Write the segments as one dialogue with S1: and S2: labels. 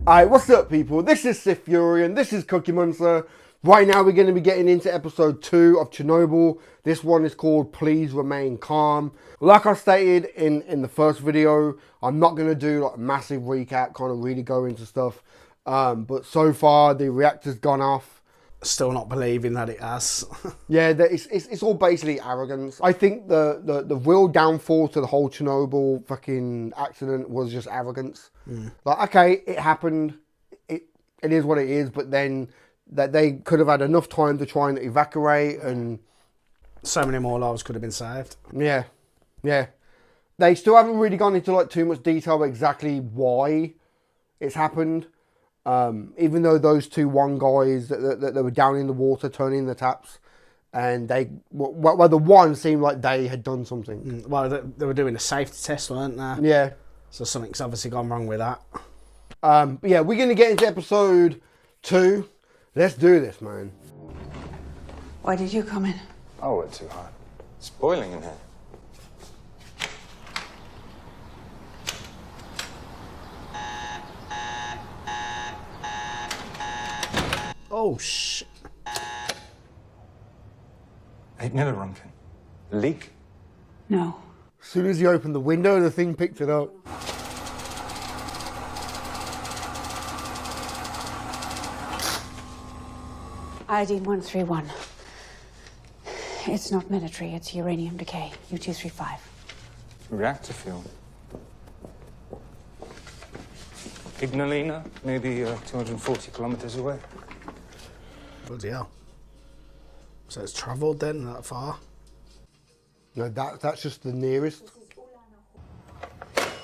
S1: Alright, what's up people? This is SiTHFuRioN, this is Cookie Monster. Right now we're going to be getting into episode 2 of Chernobyl. This one is called Please Remain Calm. Like I stated in the first video, I'm not going to do like a massive recap, kind of really go into stuff. But so far the reactor's gone off.
S2: Still not believing that it has.
S1: Yeah, it's all basically arrogance. I think the real downfall to the whole Chernobyl fucking accident was just arrogance. Like, okay, it happened. It is what it is, but then that they could have had enough time to try and evacuate, and
S2: so many more lives could have been saved.
S1: Yeah. They still haven't really gone into like too much detail about exactly why it's happened. Even though those one guys that were down in the water turning the taps, and the one seemed like they had done something.
S2: Well, they were doing a safety test, weren't they?
S1: Yeah.
S2: So something's obviously gone wrong with that.
S1: But yeah, we're going to get into episode 2. Let's do this, man.
S3: Why did you come in?
S4: Oh, it's too hot. It's boiling in here.
S2: Oh, shit.
S4: Ain't never runken. Leak?
S3: No.
S1: As soon as he opened the window, the thing picked it up.
S3: Iodine 131. It's not military, it's uranium decay, U-235.
S4: Reactor fuel. Ignalina, maybe 240 kilometers away.
S2: Bloody hell. So it's travelled then that far?
S1: No, that's just the nearest.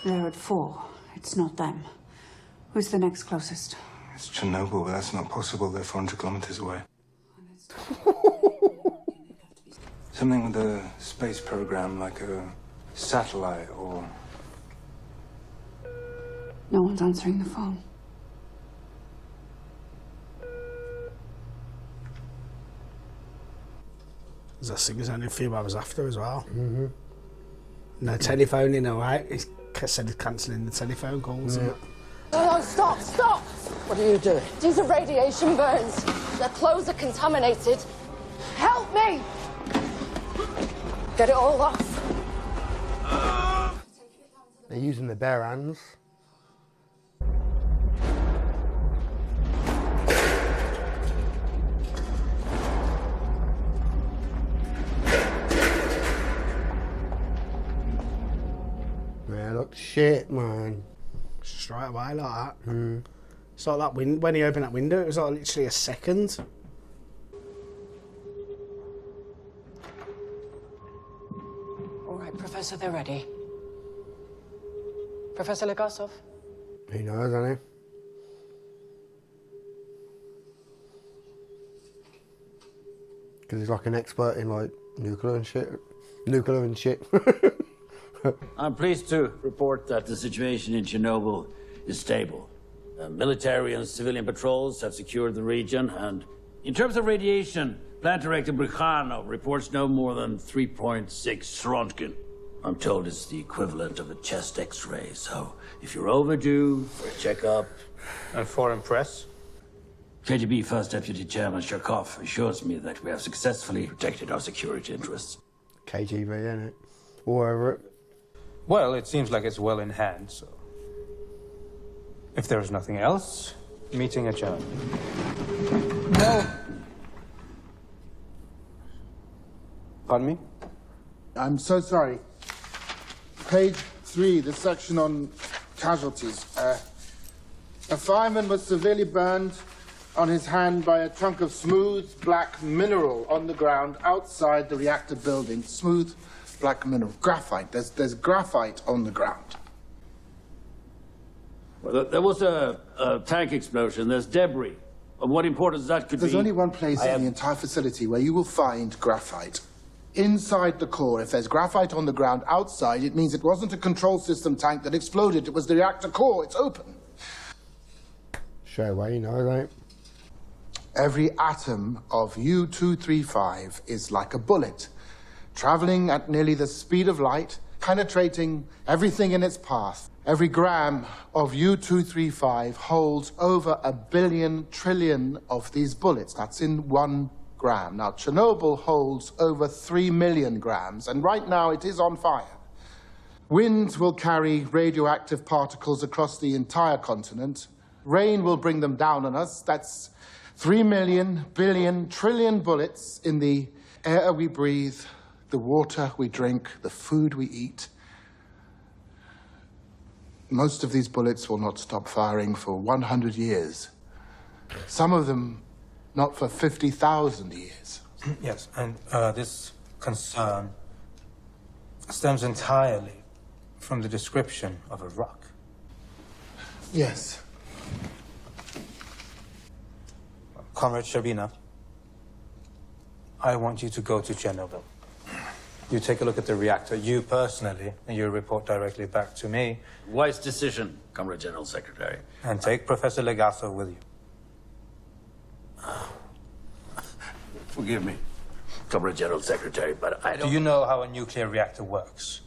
S3: They're at 4. It's not them. Who's the next closest?
S4: It's Chernobyl, but that's not possible. They're 400 kilometers away. Something with a space program, like a satellite or...
S3: No one's answering the phone.
S2: I think there's only a few hours after as well. No telephone in a way. He said he's cancelling the telephone calls.
S1: Yeah.
S5: Oh, stop!
S2: What are you doing?
S5: These are radiation burns. Their clothes are contaminated. Help me! Get it all off.
S1: They're using their bare hands. Yeah, look shit, man.
S2: Straight away like that. It's like that when he opened that window, it was like literally a second.
S5: All right, Professor, they're ready. Professor Legasov?
S1: He knows, doesn't he? Because he's like an expert in like nuclear and shit.
S6: I'm pleased to report that the situation in Chernobyl is stable. Military and civilian patrols have secured the region, and in terms of radiation, Plant Director Bricano reports no more than 3.6 Röntgen. I'm told it's the equivalent of a chest X-ray, so if you're overdue for a checkup...
S4: And foreign press?
S6: KGB First Deputy Chairman Sharkov assures me that we have successfully protected our security interests.
S1: KGB, isn't it? Or whatever it.
S7: Well, it seems like it's well in hand, so... If there's nothing else, meeting adjourned.
S4: No.
S7: Pardon me?
S8: I'm so sorry. Page 3, the section on casualties. A fireman was severely burned on his hand by a chunk of smooth black mineral on the ground outside the reactor building. Smooth black mineral. Graphite. There's graphite on the ground.
S6: Well, there was a tank explosion. There's debris. Of what importance that could be...
S8: There's only one place in the entire facility where you will find graphite. Inside the core. If there's graphite on the ground outside, it means it wasn't a control system tank that exploded. It was the reactor core. It's open.
S1: Straight away, you know, right?
S8: Every atom of U-235 is like a bullet, traveling at nearly the speed of light, penetrating everything in its path. Every gram of U-235 holds over 1 billion trillion of these bullets. That's in 1 gram. Now, Chernobyl holds over 3 million grams, and right now it is on fire. Winds will carry radioactive particles across the entire continent. Rain will bring them down on us. That's 3 million, billion, trillion bullets in the air we breathe, the water we drink, the food we eat. Most of these bullets will not stop firing for 100 years. Some of them not for 50,000 years.
S7: Yes, and this concern stems entirely from the description of a rock.
S8: Yes.
S7: Comrade Shabina, I want you to go to Chernobyl. You take a look at the reactor, you personally, and you report directly back to me.
S6: Wise decision, Comrade General Secretary.
S7: And take Professor Legasso with you.
S6: Forgive me, Comrade General Secretary, but I don't...
S7: Do you know how a nuclear reactor works?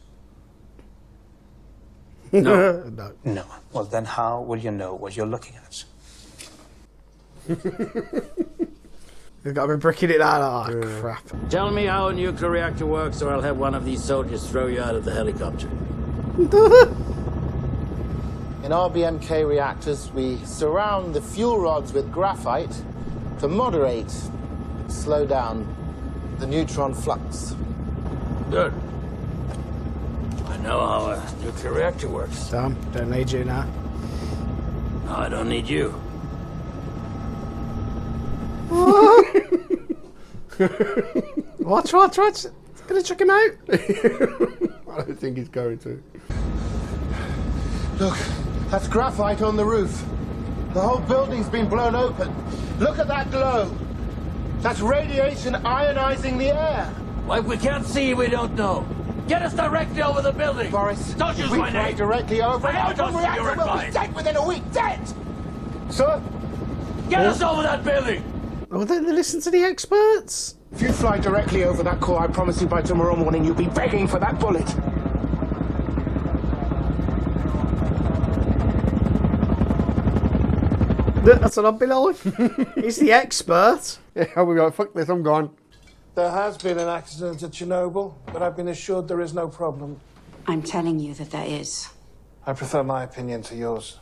S6: No.
S7: No. Well, then how will you know what you're looking at?
S2: You've got to be bricking it down. Oh, crap.
S6: Tell me how a nuclear reactor works, or I'll have one of these soldiers throw you out of the helicopter.
S8: In RBMK reactors, we surround the fuel rods with graphite to moderate, slow down the neutron flux.
S6: Good. I know how a nuclear reactor works.
S2: Damn, don't need you now.
S6: No, I don't need you.
S2: Watch. It's gonna chuck him out.
S1: I don't think he's going to.
S8: Look, that's graphite on the roof. The whole building's been blown open. Look at that glow. That's radiation ionizing the air.
S6: Why, if we can't see, we don't know. Get us directly over the building.
S8: Boris,
S6: Don't use
S8: if we
S6: my
S8: fly
S6: name.
S8: directly over,
S6: I haven't
S8: the
S6: trusted your
S8: reactor will be
S6: advice.
S8: dead within a week. Dead! Sir?
S6: Get us over that building.
S2: Oh, they listen to the experts.
S8: If you fly directly over that core, I promise you by tomorrow morning you'll be begging for that bullet.
S2: That's what I've been on. He's the expert.
S1: Yeah, I'll be like, fuck this, I'm gone.
S9: There has been an accident at Chernobyl, but I've been assured there is no problem.
S3: I'm telling you that there is.
S9: I prefer my opinion to yours.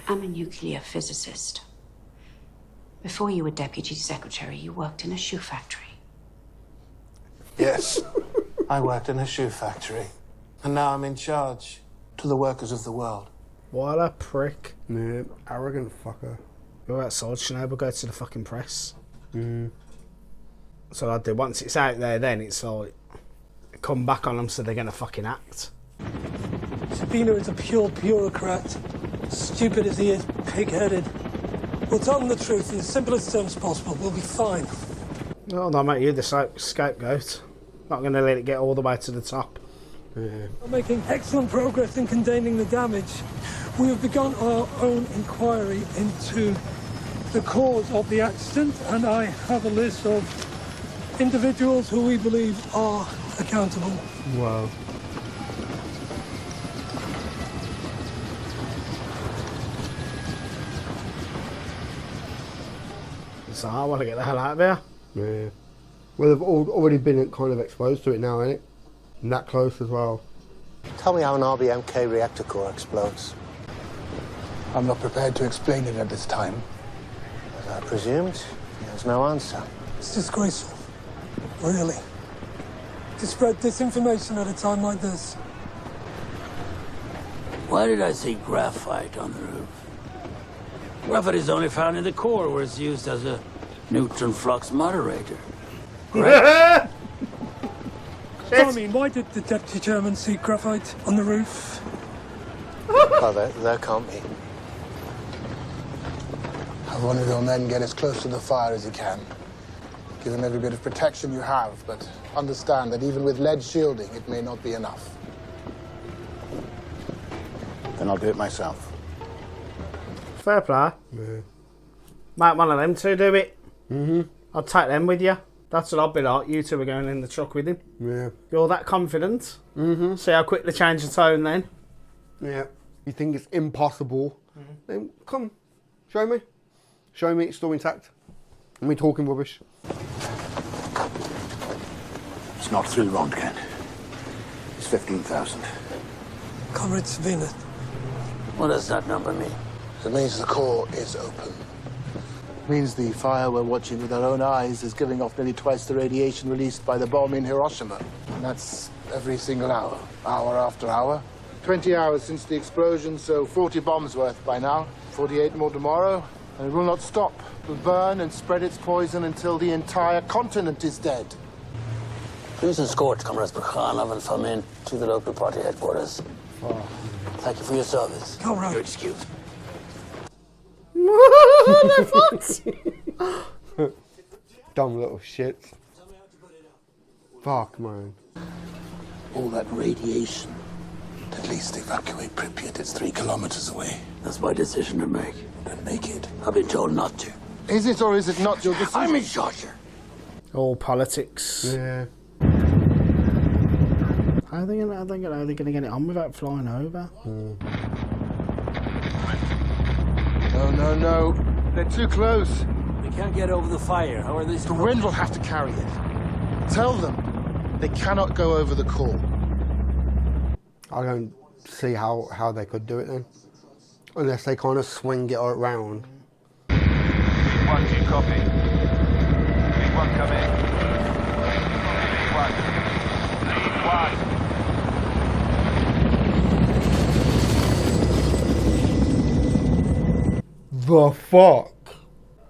S3: I'm a nuclear physicist. Before you were deputy secretary, you worked in a shoe factory.
S9: Yes, I worked in a shoe factory, and now I'm in charge to the workers of the world.
S2: What a prick.
S1: Yeah, arrogant fucker.
S2: You're outside Chernobyl, go to the fucking press. So I do. Once it's out there, then it's like come back on them, so they're gonna fucking act.
S10: Sabina is a pure bureaucrat. Stupid as he is, pig-headed. We'll tell them the truth in the simplest terms possible. We'll be fine.
S2: No, no, mate, you're the scapegoat. Not gonna let it get all the way to the top.
S10: We're making excellent progress in containing the damage. We have begun our own inquiry into the cause of the accident, and I have a list of individuals who we believe are accountable.
S1: Wow.
S2: So I want to get the hell out of here.
S1: Yeah. Well, they've already been kind of exposed to it now, ain't it? And that close as well.
S11: Tell me how an RBMK reactor core explodes.
S9: I'm not prepared to explain it at this time.
S11: As I presumed, there's no answer.
S10: It's disgraceful. Really. To spread disinformation at a time like this.
S6: Why did I see graphite on the roof? Graphite is only found in the core, where it's used as a neutron flux moderator.
S10: I mean, why did the deputy chairman see graphite on the roof?
S11: Oh, there can't be.
S9: Have one of your men get as close to the fire as he can. Give him every bit of protection you have, but understand that even with lead shielding, it may not be enough.
S11: Then I'll do it myself.
S2: Fair play.
S1: Yeah.
S2: Might one of them two do it. I'll take them with you. That's what I'll be like. You two are going in the truck with him.
S1: Yeah.
S2: You're that confident. See how quick they change the tone then.
S1: Yeah. you think it's impossible, then come, show me. Show me it's still intact. And we're talking rubbish.
S12: It's not through, Rondkin. It's 15,000.
S10: Comrade Savina.
S6: What does that number mean?
S9: It means the core is open. It means the fire we're watching with our own eyes is giving off nearly twice the radiation released by the bomb in Hiroshima. And that's every single hour, hour after hour.
S8: 20 hours since the explosion, so 40 bombs worth by now. 48 more tomorrow, and it will not stop. It will burn and spread its poison until the entire continent is dead.
S6: Please escort Comrade Bukhanov and Famin to the local party headquarters. Thank you for your service.
S10: Comrade.
S6: Your excuse.
S1: They're fucked. Dumb little shits. Fuck, man.
S12: All that radiation. At least evacuate Pripyat. It's 3 kilometers away.
S6: That's my decision to make.
S12: Then make it.
S6: I've been told not to.
S8: Is it or is it not your decision?
S6: I'm in charge here.
S2: All politics.
S1: Yeah.
S2: How are they going to get it on without flying over?
S8: No, no. They're too close.
S6: They can't get over the fire. How are they
S8: The
S6: supposed
S8: wind will have to carry it. Tell them they cannot go over the core.
S1: I don't see how they could do it then. Unless they kind of swing it around.
S13: Lead 1, do you copy? Lead 1, come in. Lead 1. Lead 1.
S1: The fuck?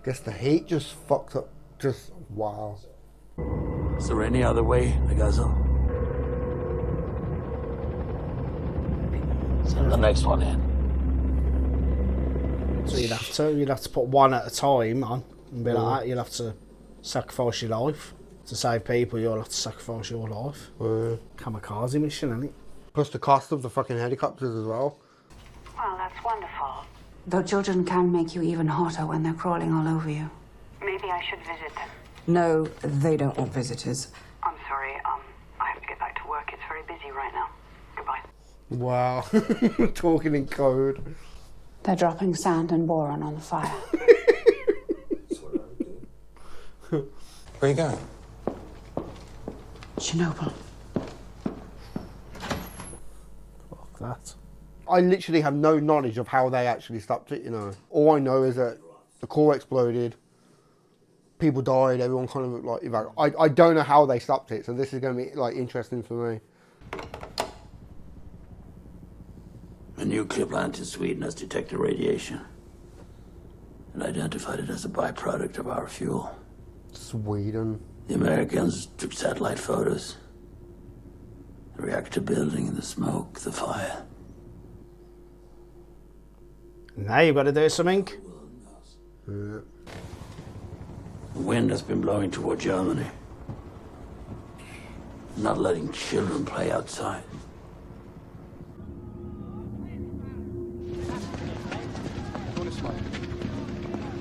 S1: Guess the heat just fucked up. Just wow.
S6: Is there any other way, Nagazo? Send the next one in.
S2: So you'd have to put one at a time on and be like that. You'll have to sacrifice your life to save people. You'll have to sacrifice your life. Kamikaze mission, isn't it?
S1: Plus the cost of the fucking helicopters as well.
S3: Well, that's wonderful. Though children can make you even hotter when they're crawling all over you. Maybe I should visit them.
S14: No, they don't want visitors.
S3: I'm sorry, I have to get back to work. It's very busy right now. Goodbye.
S1: Wow. Talking in code.
S3: They're dropping sand and boron on the fire.
S7: Where are you going?
S3: Chernobyl.
S2: Fuck that.
S1: I literally have no knowledge of how they actually stopped it, you know. All I know is that the core exploded, people died, everyone kind of like, I don't know how they stopped it, so this is going to be like interesting for me.
S6: A nuclear plant in Sweden has detected radiation and identified it as a byproduct of our fuel.
S1: Sweden.
S6: The Americans took satellite photos. The reactor building, the smoke, the fire.
S2: Now you've got to do something.
S6: The wind has been blowing toward Germany. Not letting children play outside.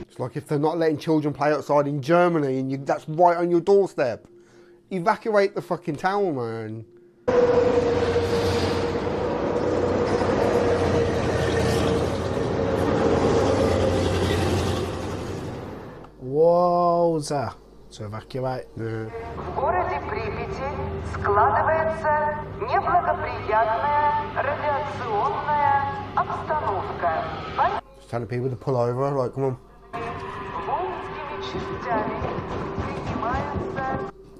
S1: It's like if they're not letting children play outside in Germany and that's right on your doorstep. Evacuate the fucking town, man.
S2: Wowza. To evacuate.
S1: Yeah.
S15: В городе Припяти складывается неблагоприятная радиационная обстановка.
S1: Just telling people to pull over, like, come on.
S15: Воинскими частями принимается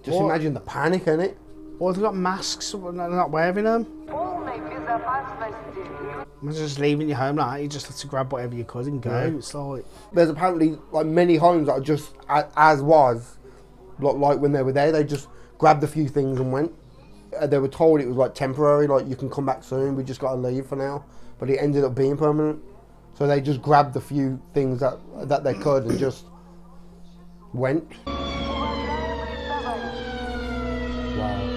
S1: Just imagine the panic, innit?
S2: Well, they've got masks, they're not wearing them.
S15: полной безопасности.
S2: Imagine just leaving your home like that, you just have to grab whatever you could and go.
S1: Yeah.
S2: It's like...
S1: There's apparently like many homes that are just as was, like when they were there, they just grabbed a few things and went. They were told it was like temporary, like you can come back soon, we just got to leave for now. But it ended up being permanent. So they just grabbed a few things that they could and just went. Wow.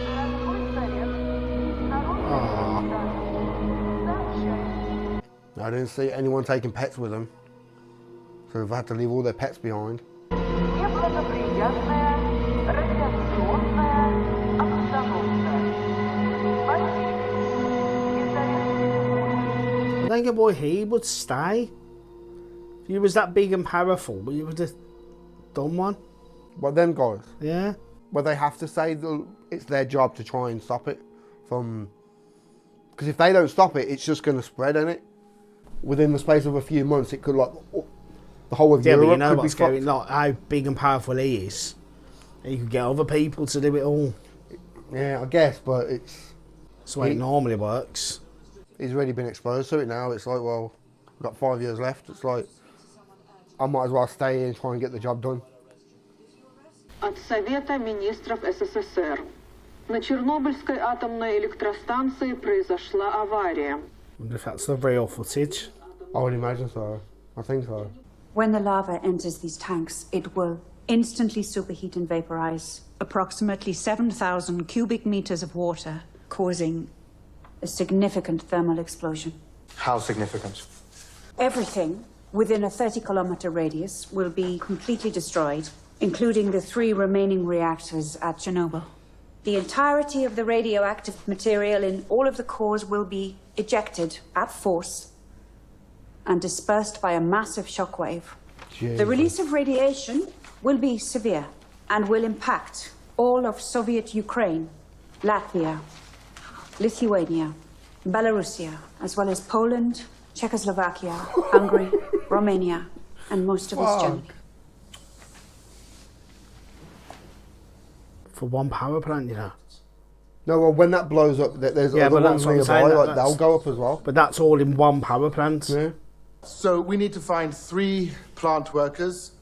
S1: I didn't see anyone taking pets with them, so they've had to leave all their pets behind.
S15: Неблагоприятная радиационная обстановка.
S2: I don't get why he would stay. If he was that big and powerful, he would have done one.
S1: But them guys?
S2: Yeah.
S1: Well, they have to say that it's their job to try and stop it from... Because if they don't stop it, it's just going to spread, isn't it? Within the space of a few months, it could, like, the whole of Europe
S2: but you know
S1: could
S2: what's
S1: be fucked.
S2: going, like, how big and powerful he is. He could get other people to do it all.
S1: Yeah, I guess, but it's...
S2: That's the way it normally works.
S1: He's already been exposed to it now. It's like, well, we've got 5 years left. It's like, I might as well stay here and try and get the job done.
S16: От Совета министров СССР. На Чернобыльской атомной электростанции произошла авария.
S2: I wonder if that's the real footage.
S1: I would imagine so. I think so.
S17: When the lava enters these tanks, it will instantly superheat and vaporize approximately 7,000 cubic meters of water, causing a significant thermal explosion.
S7: How significant?
S17: Everything within a 30-kilometer radius will be completely destroyed, including the 3 remaining reactors at Chernobyl. The entirety of the radioactive material in all of the cores will be ejected at force and dispersed by a massive shockwave. The release of radiation will be severe and will impact all of Soviet Ukraine, Latvia, Lithuania, Belarusia, as well as Poland, Czechoslovakia, Hungary, Romania, and most of East Germany.
S2: For one power plant, you know.
S1: No, well, when that blows up, there's other ones nearby, like, they'll go up as well.
S2: But that's all in one power plant.
S1: Yeah.
S8: So we need to find 3 plant workers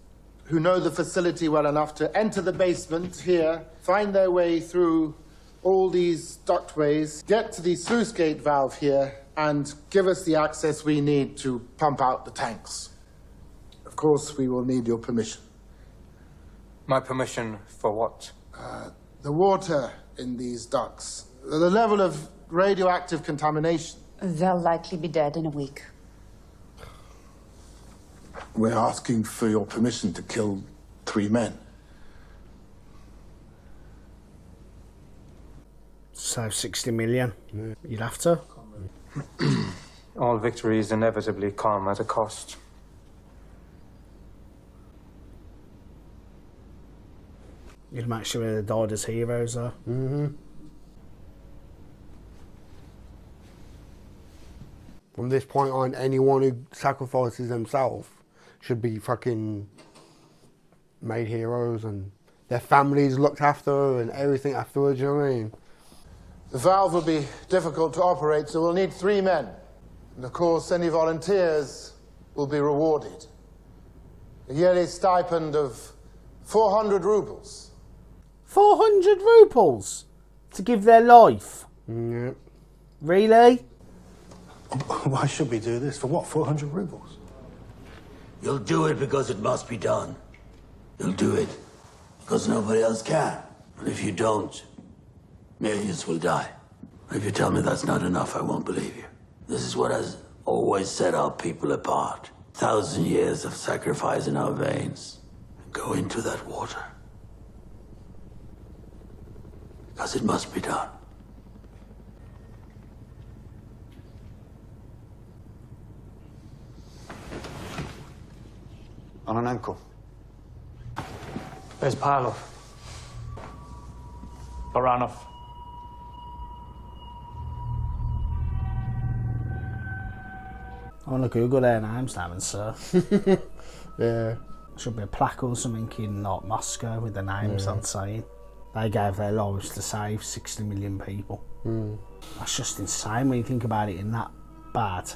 S8: who know the facility well enough to enter the basement here, find their way through all these ductways, get to the sluice gate valve here, and give us the access we need to pump out the tanks. Of course, we will need your permission.
S7: My permission for what?
S8: The water in these ducts, the level of radioactive contamination.
S3: They'll likely be dead in a week.
S12: We're asking for your permission to kill 3 men.
S2: So 60 million. You'd have to.
S7: All victories inevitably come at a cost.
S2: You'd make sure they died as heroes, though.
S1: Mm-hmm. From this point on, anyone who sacrifices themselves should be fucking made heroes and their families looked after and everything afterwards, you know what I mean?
S8: The valve will be difficult to operate, so we'll need 3 men. And of course, any volunteers will be rewarded. A yearly stipend of 400 rubles.
S2: 400 rubles to give their life?
S1: Yeah.
S2: Really?
S12: Why should we do this? For what, 400 rubles?
S6: You'll do it because it must be done. You'll do it because nobody else can. And if you don't, millions will die. If you tell me that's not enough, I won't believe you. This is what has always set our people apart. 1,000 years of sacrifice in our veins. Go into that water. Because it must be done.
S18: Ananenko.
S7: Where's Parlov?
S18: Baranov.
S2: I want to Google their names now and sir.
S1: Yeah.
S2: Should be a plaque or something in like Moscow with the names on saying they gave their lives to save 60 million people. That's just insane when you think about it in that bad.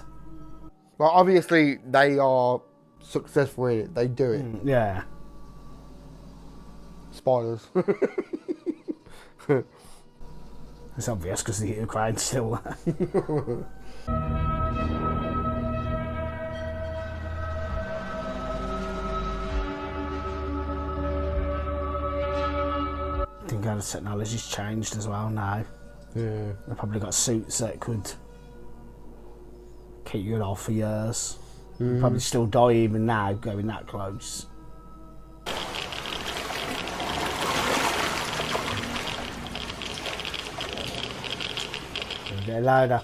S1: Well, obviously, they are successful in it. They do it.
S2: Yeah.
S1: Spoilers.
S2: It's obvious because the Ukraine's still there. I think how the technology's changed as well now.
S1: Yeah.
S2: They've probably got suits that could keep you alive for years. You'd probably still die even now going that close. A bit louder.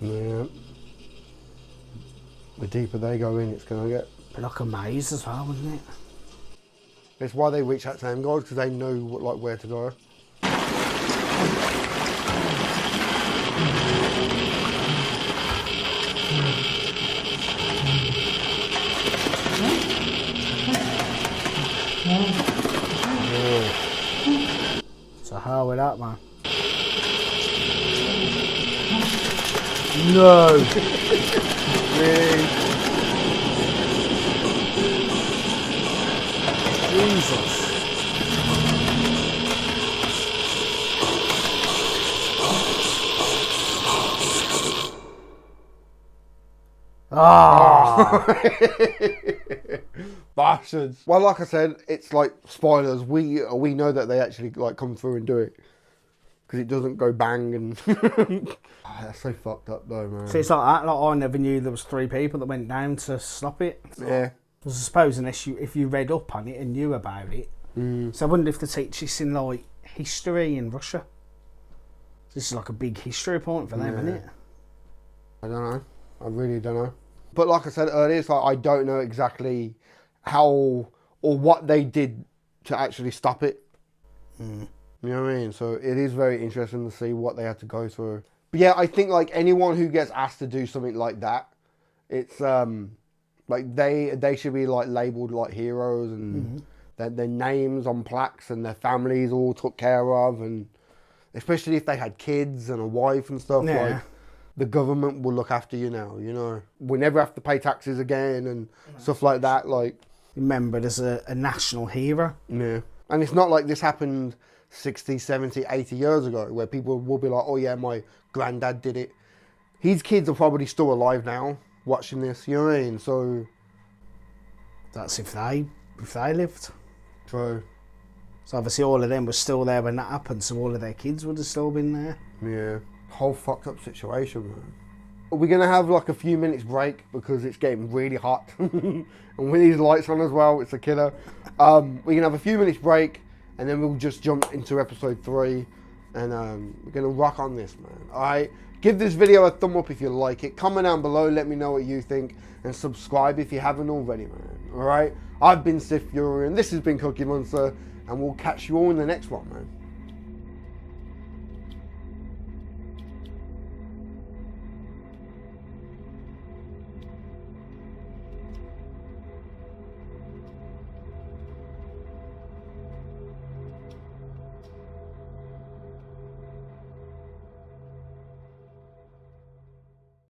S1: Yeah. The deeper they go in, it's going to get...
S2: Be like a maze as well, wouldn't it?
S1: It's why they reach out to them guys, because they know like where to go.
S2: So how with that, man?
S1: No! Really?
S2: Jesus. Ah!
S1: Bastards. Well, like I said, it's like spoilers. We know that they actually like come through and do it. Because it doesn't go bang and... Oh, that's so fucked up though, man.
S2: See, it's like that. Like, I never knew there was 3 people that went down to stop it.
S1: Yeah.
S2: I suppose unless if you read up on it and knew about it. So I wonder if they teach this in like history in Russia. This is like a big history point for them, isn't it?
S1: I don't know. I really don't know. But like I said earlier, it's like I don't know exactly how or what they did to actually stop it. You know what I mean? So it is very interesting to see what they had to go through. But yeah, I think like anyone who gets asked to do something like that, it's like they should be like labelled like heroes and their names on plaques and their families all took care of, and especially if they had kids and a wife and stuff, like the government will look after you now, you know. We never have to pay taxes again and stuff like that. Like,
S2: remembered as a national hero.
S1: Yeah. And it's not like this happened 60, 70, 80 years ago where people will be like, oh yeah, my granddad did it. His kids are probably still alive now watching this, you know what I mean? So
S2: that's if they lived.
S1: True.
S2: So obviously all of them were still there when that happened, so all of their kids would have still been there.
S1: Yeah. Whole fucked up situation, man. We're going to have like a few minutes break because it's getting really hot. And with these lights on as well, it's a killer. We're going to have a few minutes break and then we'll just jump into episode 3 and we're going to rock on this, man. Alright? Give this video a thumb up if you like it. Comment down below, let me know what you think. And subscribe if you haven't already, man. Alright? I've been SiTHFuRioN, this has been Cookie Monster, and we'll catch you all in the next one, man.